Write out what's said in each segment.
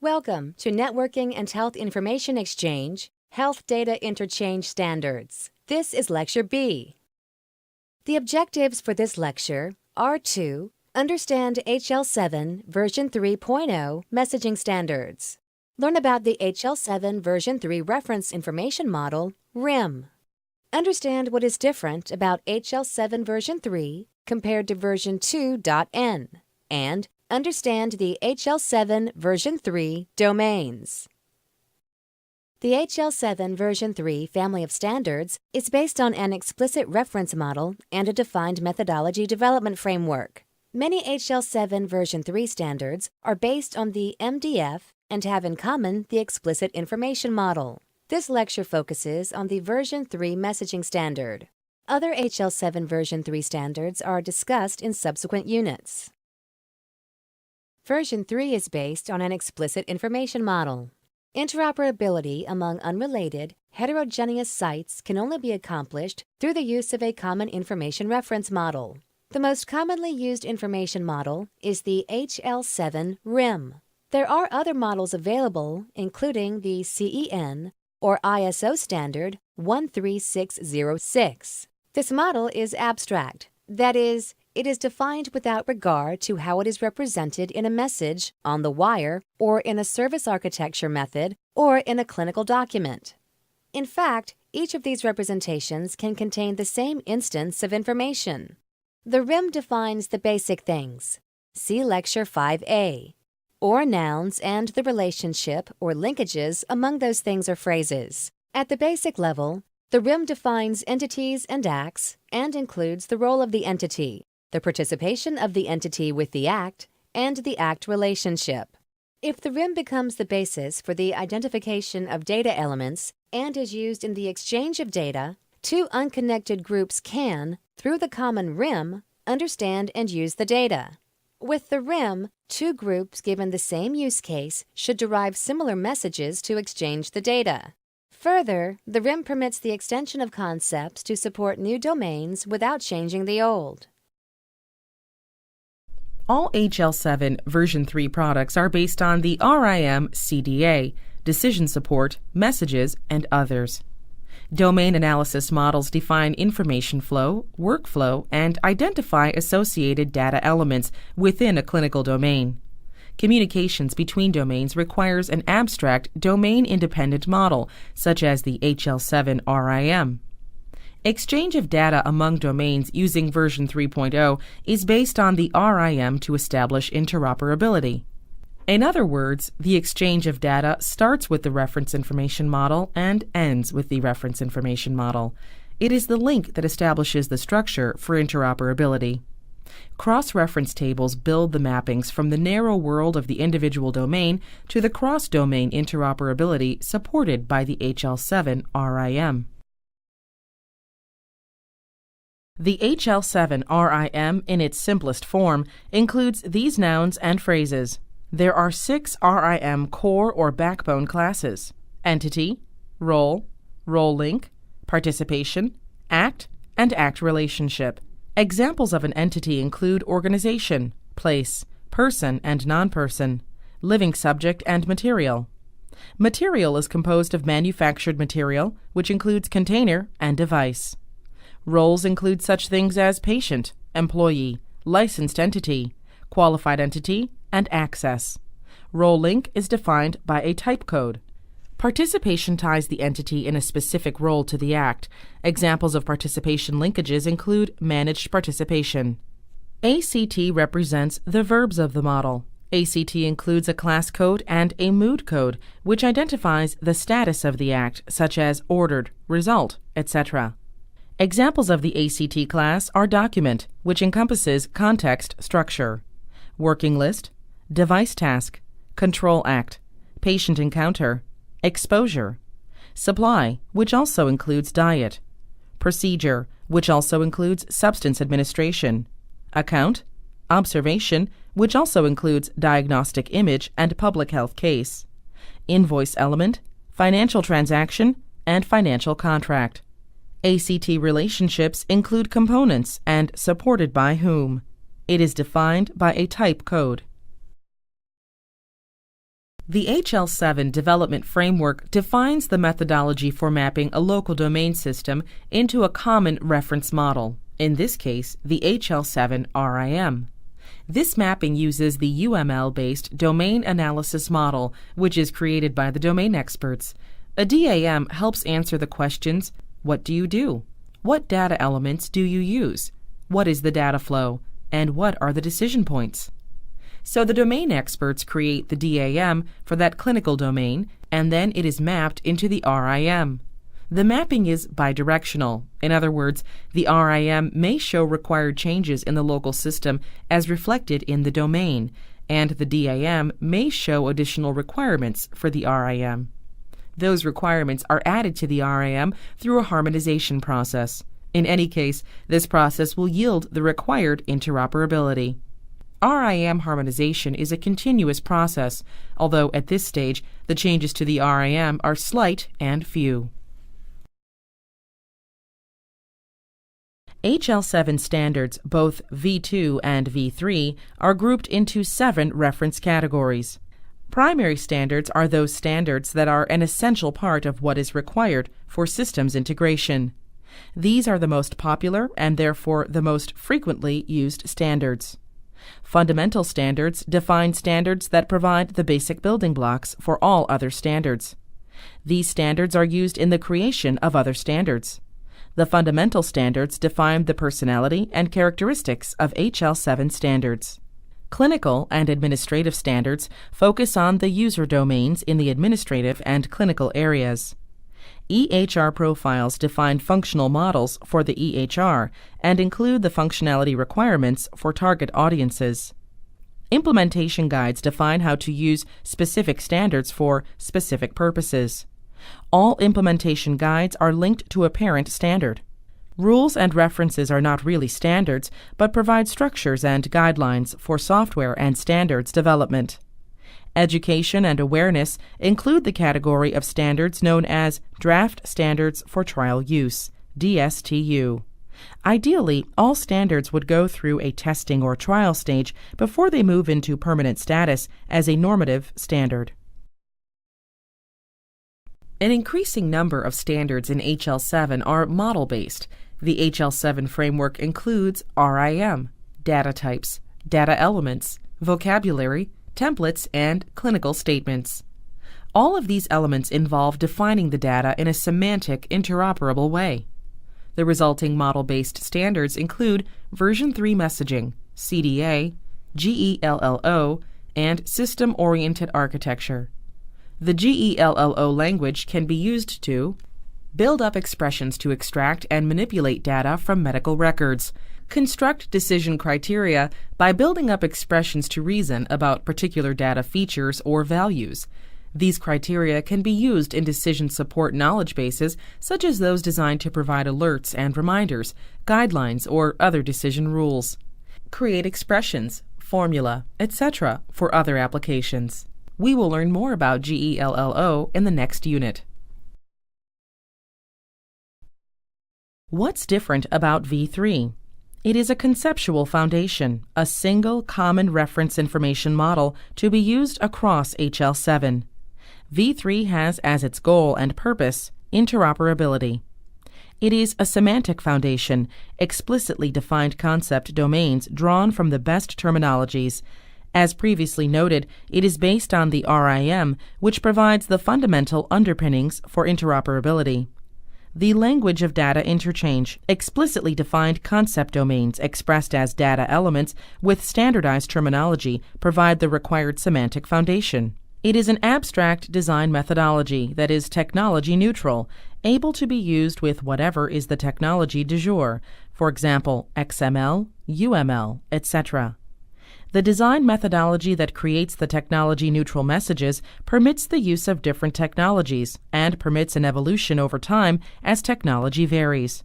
Welcome to Networking and Health Information Exchange, Health Data Interchange Standards. This is Lecture B. The objectives for this lecture are to understand HL7 version 3.0 messaging standards, learn about the HL7 version 3 reference information model, RIM, understand what is different about HL7 version 3 compared to version 2.n, and understand the HL7 version 3 domains. The HL7 version 3 family of standards is based on an explicit reference model and a defined methodology development framework. Many HL7 version 3 standards are based on the MDF and have in common the explicit information model. This lecture focuses on the version 3 messaging standard. Other HL7 version 3 standards are discussed in subsequent units. Version 3 is based on an explicit information model. Interoperability among unrelated, heterogeneous sites can only be accomplished through the use of a common information reference model. The most commonly used information model is the HL7 RIM. There are other models available, including the CEN or ISO standard 13606. This model is abstract, that is, it is defined without regard to how it is represented in a message, on the wire, or in a service architecture method, or in a clinical document. In fact, each of these representations can contain the same instance of information. The RIM defines the basic things. See Lecture 5a, or nouns and the relationship or linkages among those things or phrases. At the basic level, the RIM defines entities and acts and includes the role of the entity, the participation of the entity with the act, and the act relationship. If the RIM becomes the basis for the identification of data elements and is used in the exchange of data, two unconnected groups can, through the common RIM, understand and use the data. With the RIM, two groups given the same use case should derive similar messages to exchange the data. Further, the RIM permits the extension of concepts to support new domains without changing the old. All HL7 version 3 products are based on the RIM CDA, decision support, messages, and others. Domain analysis models define information flow, workflow, and identify associated data elements within a clinical domain. Communications between domains requires an abstract domain-independent model, such as the HL7 RIM. Exchange of data among domains using version 3.0 is based on the RIM to establish interoperability. In other words, the exchange of data starts with the reference information model and ends with the reference information model. It is the link that establishes the structure for interoperability. Cross-reference tables build the mappings from the narrow world of the individual domain to the cross-domain interoperability supported by the HL7 RIM. The HL7 RIM, in its simplest form, includes these nouns and phrases. There are 6 RIM core or backbone classes: entity, role, role link, participation, act, and act relationship. Examples of an entity include organization, place, person and non-person, living subject and material. Material is composed of manufactured material, which includes container and device. Roles include such things as patient, employee, licensed entity, qualified entity, and access. Role link is defined by a type code. Participation ties the entity in a specific role to the act. Examples of participation linkages include managed participation. ACT represents the verbs of the model. ACT includes a class code and a mood code, which identifies the status of the act, such as ordered, result, etc. Examples of the ACT class are document, which encompasses context structure, working list, device task, control act, patient encounter, exposure, supply, which also includes diet, procedure, which also includes substance administration, account, observation, which also includes diagnostic image and public health case, invoice element, financial transaction, and financial contract. ACT relationships include components and supported by whom. It is defined by a type code. The HL7 development framework defines the methodology for mapping a local domain system into a common reference model, in this case, the HL7 RIM. This mapping uses the UML-based domain analysis model, which is created by the domain experts. A DAM helps answer the questions: what do you do? What data elements do you use? What is the data flow? And what are the decision points? So the domain experts create the DAM for that clinical domain, and then it is mapped into the RIM. The mapping is bidirectional. In other words, the RIM may show required changes in the local system as reflected in the domain, and the DAM may show additional requirements for the RIM. Those requirements are added to the RIM through a harmonization process. In any case, this process will yield the required interoperability. RIM harmonization is a continuous process, although at this stage the changes to the RIM are slight and few. HL7 standards, both V2 and V3, are grouped into 7 reference categories. Primary standards are those standards that are an essential part of what is required for systems integration. These are the most popular and therefore the most frequently used standards. Fundamental standards define standards that provide the basic building blocks for all other standards. These standards are used in the creation of other standards. The fundamental standards define the personality and characteristics of HL7 standards. Clinical and administrative standards focus on the user domains in the administrative and clinical areas. EHR profiles define functional models for the EHR and include the functionality requirements for target audiences. Implementation guides define how to use specific standards for specific purposes. All implementation guides are linked to a parent standard. Rules and references are not really standards, but provide structures and guidelines for software and standards development. Education and awareness include the category of standards known as Draft Standards for Trial Use, DSTU. Ideally, all standards would go through a testing or trial stage before they move into permanent status as a normative standard. An increasing number of standards in HL7 are model-based. The HL7 framework includes RIM, data types, data elements, vocabulary, templates, and clinical statements. All of these elements involve defining the data in a semantic, interoperable way. The resulting model-based standards include Version 3 messaging, CDA, GELLO, and system-oriented architecture. The GELLO language can be used to build up expressions to extract and manipulate data from medical records, construct decision criteria by building up expressions to reason about particular data features or values. These criteria can be used in decision support knowledge bases, such as those designed to provide alerts and reminders, guidelines, or other decision rules. Create expressions, formula, etc. for other applications. We will learn more about GELLO in the next unit. What's different about V3? It is a conceptual foundation, a single common reference information model to be used across HL7. V3 has as its goal and purpose interoperability. It is a semantic foundation, explicitly defined concept domains drawn from the best terminologies. As previously noted, it is based on the RIM, which provides the fundamental underpinnings for interoperability. The language of data interchange, explicitly defined concept domains expressed as data elements with standardized terminology, provide the required semantic foundation. It is an abstract design methodology that is technology neutral, able to be used with whatever is the technology du jour, for example, XML, UML, etc. The design methodology that creates the technology-neutral messages permits the use of different technologies and permits an evolution over time as technology varies.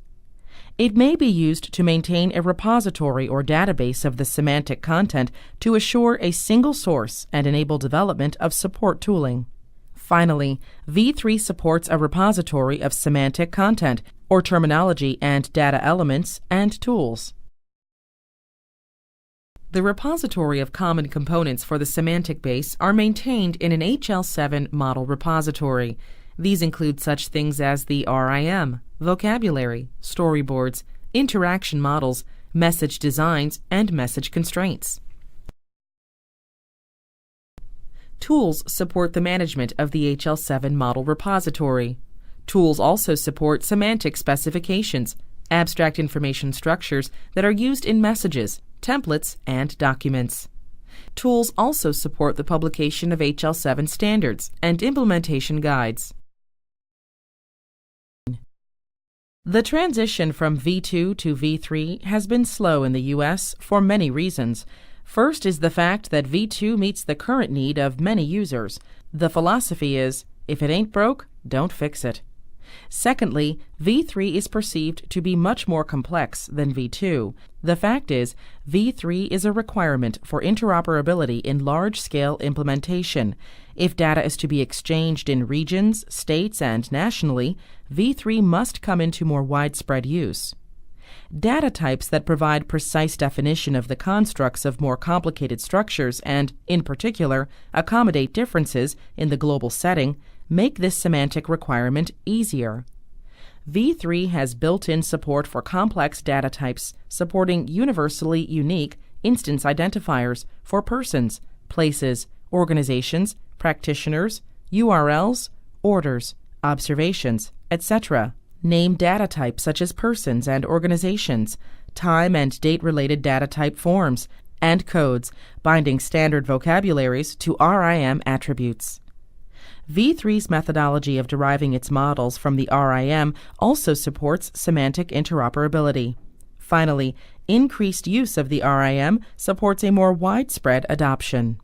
It may be used to maintain a repository or database of the semantic content to assure a single source and enable development of support tooling. Finally, V3 supports a repository of semantic content, or terminology and data elements and tools. The repository of common components for the semantic base are maintained in an HL7 model repository. These include such things as the RIM, vocabulary, storyboards, interaction models, message designs, and message constraints. Tools support the management of the HL7 model repository. Tools also support semantic specifications, abstract information structures that are used in messages, templates, and documents. Tools also support the publication of HL7 standards and implementation guides. The transition from V2 to V3 has been slow in the U.S. for many reasons. First is the fact that V2 meets the current need of many users. The philosophy is, if it ain't broke, don't fix it. Secondly, V3 is perceived to be much more complex than V2. The fact is, V3 is a requirement for interoperability in large-scale implementation. If data is to be exchanged in regions, states, and nationally, V3 must come into more widespread use. Data types that provide precise definition of the constructs of more complicated structures and, in particular, accommodate differences in the global setting make this semantic requirement easier. V3 has built-in support for complex data types, supporting universally unique instance identifiers for persons, places, organizations, practitioners, URLs, orders, observations, etc. Name data types such as persons and organizations, time and date-related data type forms, and codes, binding standard vocabularies to RIM attributes. V3's methodology of deriving its models from the RIM also supports semantic interoperability. Finally, increased use of the RIM supports a more widespread adoption.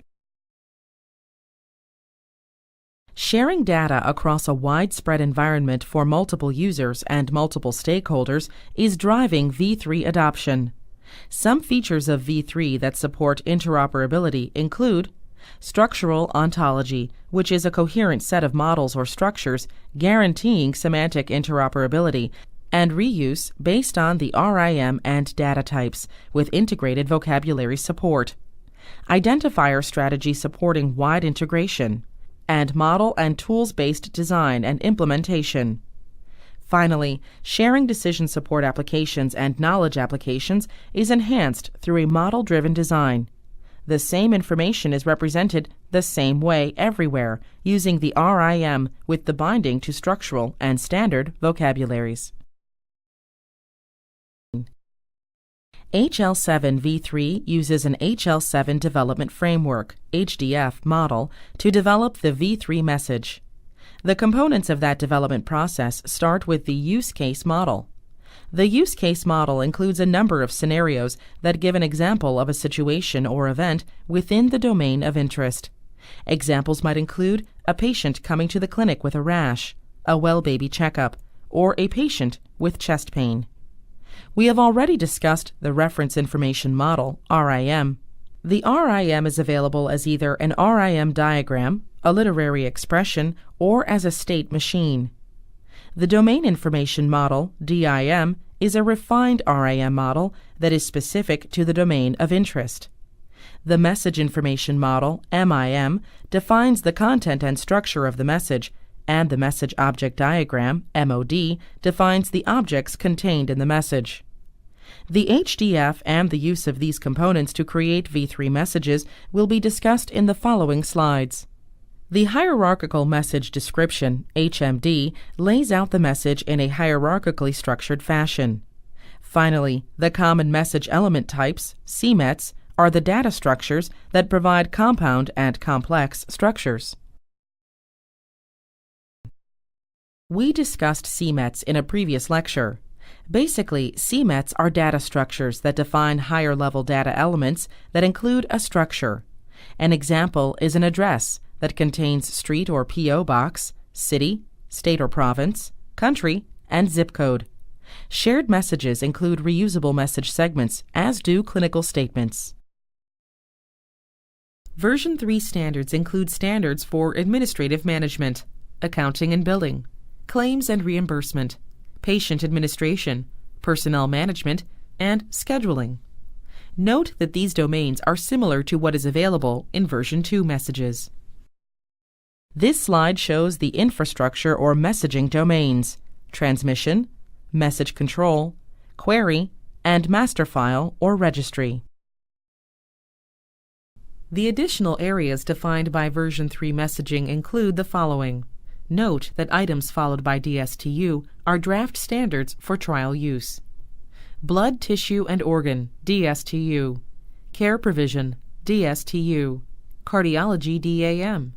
Sharing data across a widespread environment for multiple users and multiple stakeholders is driving V3 adoption. Some features of V3 that support interoperability include structural ontology, which is a coherent set of models or structures guaranteeing semantic interoperability, and reuse based on the RIM and data types, with integrated vocabulary support. Identifier strategy supporting wide integration, and model and tools-based design and implementation. Finally, sharing decision support applications and knowledge applications is enhanced through a model-driven design. The same information is represented the same way everywhere, using the RIM with the binding to structural and standard vocabularies. HL7 V3 uses an HL7 Development Framework (HDF) model to develop the V3 message. The components of that development process start with the use case model. The use case model includes a number of scenarios that give an example of a situation or event within the domain of interest. Examples might include a patient coming to the clinic with a rash, a well baby checkup, or a patient with chest pain. We have already discussed the Reference Information Model, RIM. The RIM is available as either an RIM diagram, a literary expression, or as a state machine. The Domain Information Model, DIM, is a refined RIM model that is specific to the domain of interest. The Message Information Model, MIM, defines the content and structure of the message, and the Message Object Diagram, MOD, defines the objects contained in the message. The HDF and the use of these components to create V3 messages will be discussed in the following slides. The Hierarchical Message Description, HMD, lays out the message in a hierarchically structured fashion. Finally, the Common Message Element Types, CMETs, are the data structures that provide compound and complex structures. We discussed CMETs in a previous lecture. Basically, CMETs are data structures that define higher-level data elements that include a structure. An example is an address that contains street or P.O. box, city, state or province, country, and zip code. Shared messages include reusable message segments, as do clinical statements. Version 3 standards include standards for administrative management, accounting and billing, claims and reimbursement, patient administration, personnel management, and scheduling. Note that these domains are similar to what is available in version 2 messages. This slide shows the infrastructure or messaging domains: transmission, message control, query, and master file or registry. The additional areas defined by version 3 messaging include the following. Note that items followed by DSTU are draft standards for trial use. Blood, tissue, and organ, DSTU. Care provision, DSTU. Cardiology, DAM.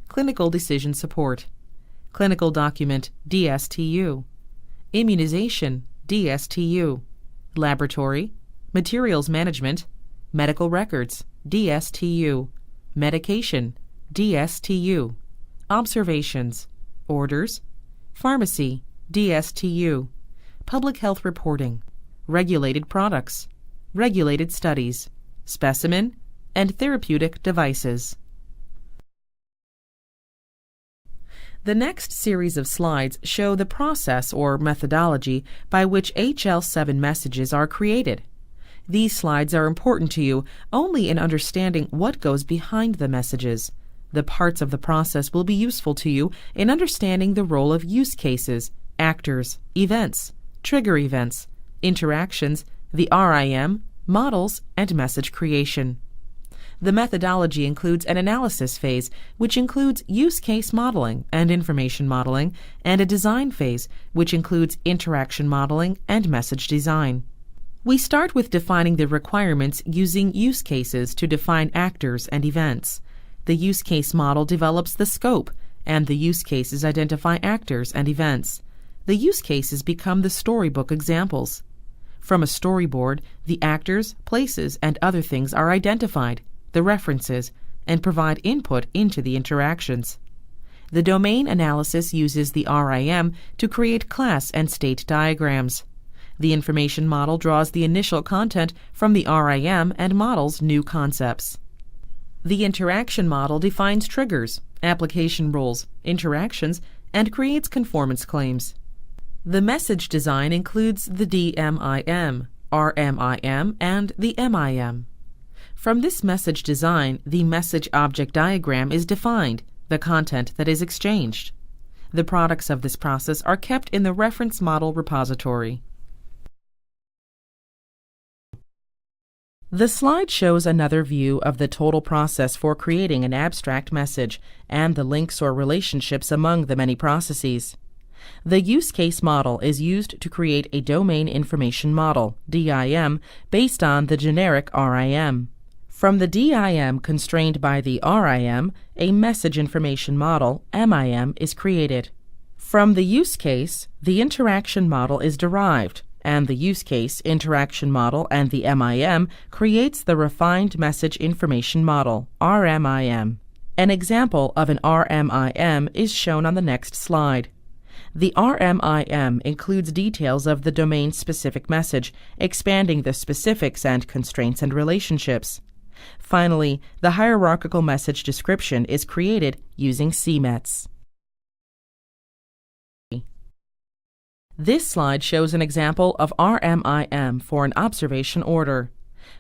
Clinical decision support. Clinical document, DSTU. Immunization, DSTU. Laboratory, materials management, medical records, DSTU. Medication, DSTU. Observations, orders, pharmacy, DSTU. Public health reporting, regulated products, regulated studies, specimen, and therapeutic devices. The next series of slides show the process or methodology by which HL7 messages are created. These slides are important to you only in understanding what goes behind the messages. The parts of the process will be useful to you in understanding the role of use cases, actors, events, trigger events, interactions, the RIM, models, and message creation. The methodology includes an analysis phase, which includes use case modeling and information modeling, and a design phase, which includes interaction modeling and message design. We start with defining the requirements using use cases to define actors and events. The use case model develops the scope, and the use cases identify actors and events. The use cases become the storybook examples. From a storyboard, the actors, places, and other things are identified, the references, and provide input into the interactions. The domain analysis uses the RIM to create class and state diagrams. The information model draws the initial content from the RIM and models new concepts. The interaction model defines triggers, application rules, interactions, and creates conformance claims. The message design includes the DMIM, RMIM, and the MIM. From this message design, the message object diagram is defined, the content that is exchanged. The products of this process are kept in the reference model repository. The slide shows another view of the total process for creating an abstract message and the links or relationships among the many processes. The use case model is used to create a domain information model, DIM, based on the generic RIM. From the DIM constrained by the RIM, a message information model, MIM, is created. From the use case, the interaction model is derived, and the use case, interaction model, and the MIM creates the refined message information model, RMIM. An example of an RMIM is shown on the next slide. The RMIM includes details of the domain-specific message, expanding the specifics and constraints and relationships. Finally, the hierarchical message description is created using CMETs. This slide shows an example of RMIM for an observation order.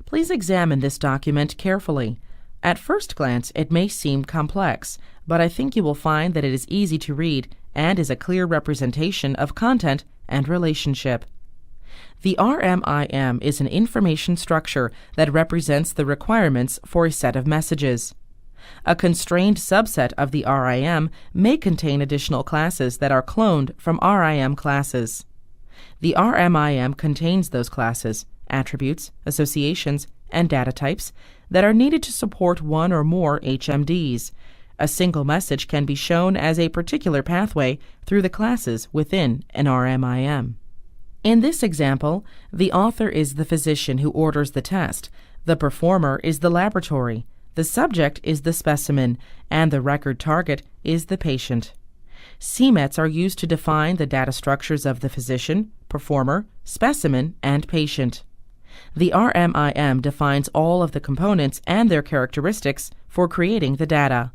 Please examine this document carefully. At first glance, it may seem complex, but I think you will find that it is easy to read and is a clear representation of content and relationship. The RMIM is an information structure that represents the requirements for a set of messages. A constrained subset of the RIM may contain additional classes that are cloned from RIM classes. The RMIM contains those classes, attributes, associations, and data types that are needed to support one or more HMDs. A single message can be shown as a particular pathway through the classes within an RMIM. In this example, the author is the physician who orders the test, the performer is the laboratory, the subject is the specimen, and the record target is the patient. CMETs are used to define the data structures of the physician, performer, specimen, and patient. The RMIM defines all of the components and their characteristics for creating the data.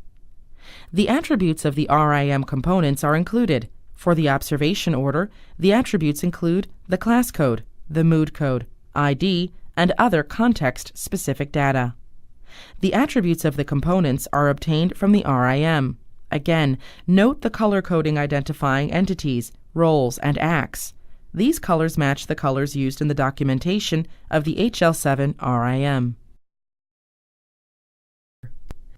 The attributes of the RIM components are included. For the observation order, the attributes include the class code, the mood code, ID, and other context-specific data. The attributes of the components are obtained from the RIM. Again, note the color coding identifying entities, roles, and acts. These colors match the colors used in the documentation of the HL7 RIM.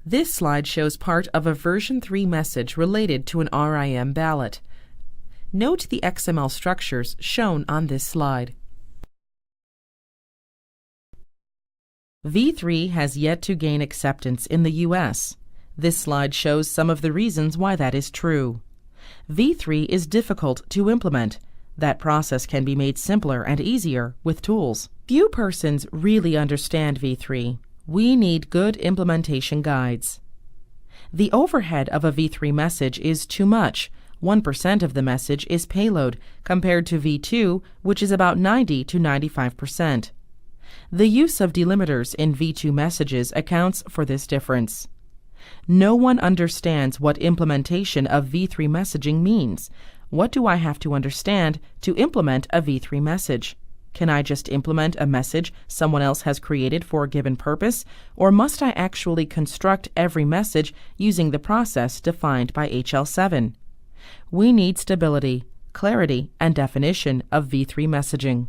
This slide shows part of a version 3 message related to an RIM ballot. Note the XML structures shown on this slide. V3 has yet to gain acceptance in the U.S. This slide shows some of the reasons why that is true. V3 is difficult to implement. That process can be made simpler and easier with tools. Few persons really understand V3. We need good implementation guides. The overhead of a V3 message is too much. 1% of the message is payload, compared to V2, which is about 90 to 95%. The use of delimiters in V2 messages accounts for this difference. No one understands what implementation of V3 messaging means. What do I have to understand to implement a V3 message? Can I just implement a message someone else has created for a given purpose, or must I actually construct every message using the process defined by HL7? We need stability, clarity, and definition of V3 messaging.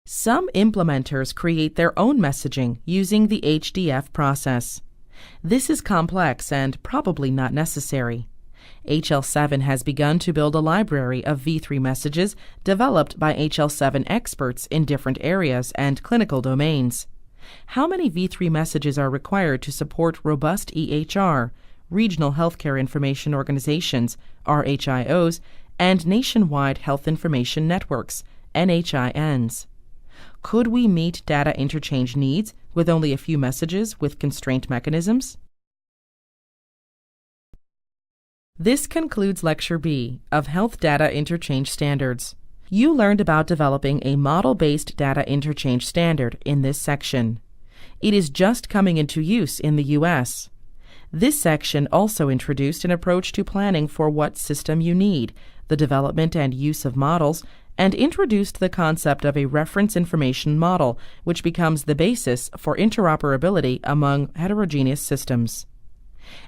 Some implementers create their own messaging using the HDF process. This is complex and probably not necessary. HL7 has begun to build a library of V3 messages developed by HL7 experts in different areas and clinical domains. How many V3 messages are required to support robust EHR, Regional Healthcare Information Organizations, RHIOs, and Nationwide Health Information Networks, NHINs? Could we meet data interchange needs with only a few messages with constraint mechanisms? This concludes Lecture B of Health Data Interchange Standards. You learned about developing a model-based data interchange standard in this section. It is just coming into use in the U.S. This section also introduced an approach to planning for what system you need, the development and use of models, and introduced the concept of a reference information model, which becomes the basis for interoperability among heterogeneous systems.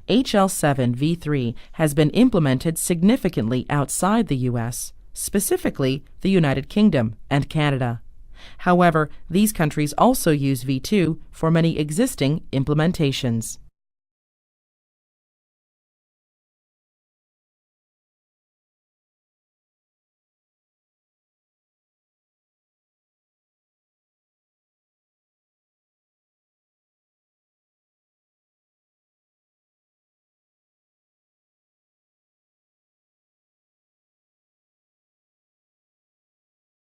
HL7 V3 has been implemented significantly outside the U.S., specifically the United Kingdom and Canada. However, these countries also use V2 for many existing implementations.